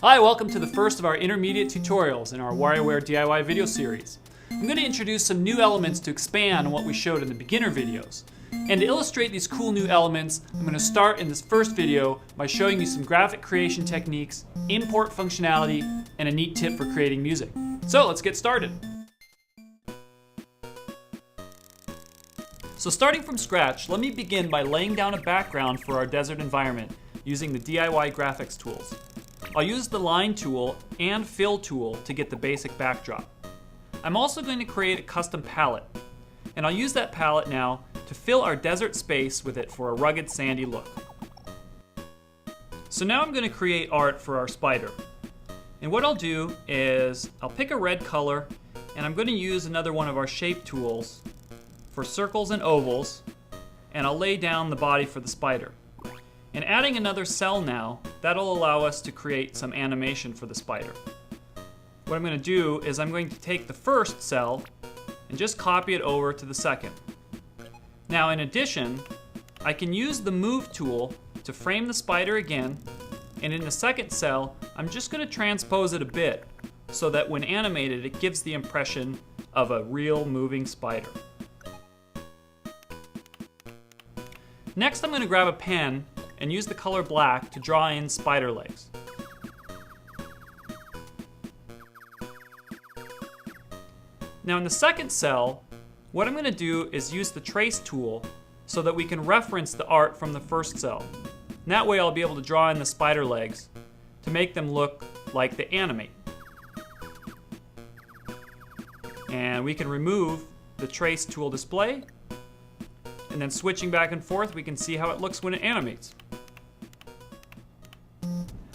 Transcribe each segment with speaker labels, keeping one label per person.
Speaker 1: Hi, welcome to the first of our intermediate tutorials in our WarioWare DIY video series. I'm going to introduce some new elements to expand on what we showed in the beginner videos. And to illustrate these cool new elements, I'm going to start in this first video by showing you some graphic creation techniques, import functionality, and a neat tip for creating music. So let's get started. So starting from scratch, let me begin by laying down a background for our desert environment using the D.I.Y graphics tools. I'll use the line tool and fill tool to get the basic backdrop. I'm also going to create a custom palette, and I'll use that palette now to fill our desert space with it for a rugged sandy look. So now I'm going to create art for our spider. And what I'll do is I'll pick a red color, and I'm going to use another one of our shape tools for circles and ovals, and I'll lay down the body for the spider. And adding another cell now, that'll allow us to create some animation for the spider. What I'm going to do is I'm going to take the first cell and just copy it over to the second. Now in addition, I can use the move tool to frame the spider again, and in the second cell, I'm just going to transpose it a bit so that when animated, it gives the impression of a real moving spider. Next, I'm going to grab a pen and use the color black to draw in spider legs. Now in the second cell, what I'm going to do is use the trace tool so that we can reference the art from the first cell. And that way I'll be able to draw in the spider legs to make them look like they animate. And we can remove the trace tool display, and then switching back and forth, we can see how it looks when it animates.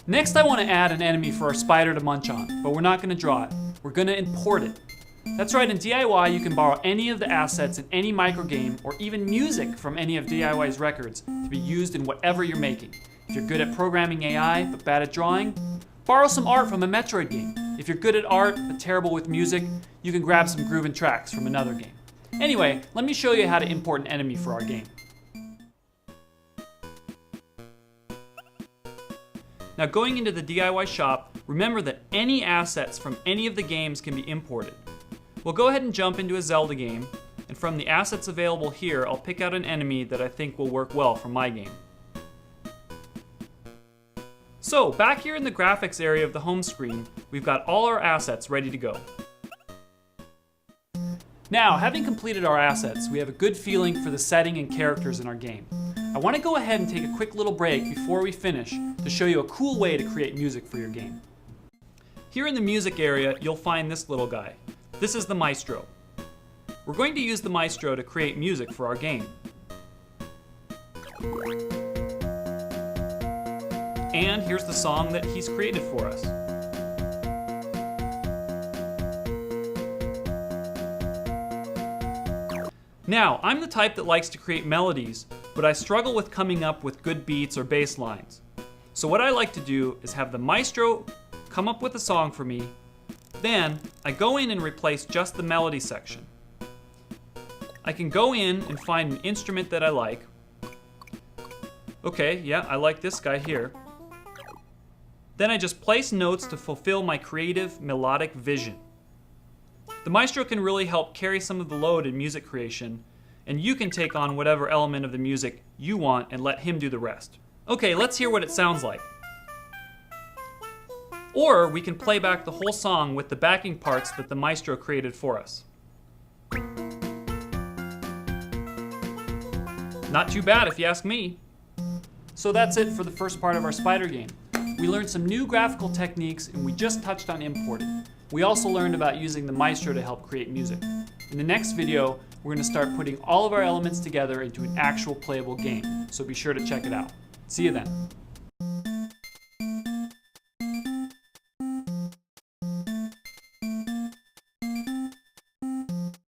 Speaker 1: Next, I want to add an enemy for our spider to munch on, but we're not going to draw it. We're going to import it. That's right, in D.I.Y you can borrow any of the assets in any microgame or even music from any of D.I.Y's records to be used in whatever you're making. If you're good at programming AI but bad at drawing, borrow some art from a Metroid game. If you're good at art but terrible with music, you can grab some groovin' tracks from another game. Anyway, let me show you how to import an enemy for our game. Now going into the D.I.Y shop, remember that any assets from any of the games can be imported. We'll go ahead and jump into a Zelda game, and from the assets available here, I'll pick out an enemy that I think will work well for my game. So back here in the graphics area of the home screen, we've got all our assets ready to go. Now, having completed our assets, we have a good feeling for the setting and characters in our game. I want to go ahead and take a quick little break before we finish to show you a cool way to create music for your game. Here in the music area, you'll find this little guy. This is the maestro. We're going to use the maestro to create music for our game. And here's the song that he's created for us. Now, I'm the type that likes to create melodies, but I struggle with coming up with good beats or bass lines. So what I like to do is have the maestro come up with a song for me, then I go in and replace just the melody section. I can go in and find an instrument that I like. Okay, yeah, I like this guy here. Then I just place notes to fulfill my creative melodic vision. The maestro can really help carry some of the load in music creation, and you can take on whatever element of the music you want and let him do the rest. Okay, let's hear what it sounds like. Or we can play back the whole song with the backing parts that the maestro created for us. Not too bad if you ask me. So that's it for the first part of our spider game. We learned some new graphical techniques, and we just touched on importing. We also learned about using the maestro to help create music. In the next video, we're going to start putting all of our elements together into an actual playable game, so be sure to check it out. See you then.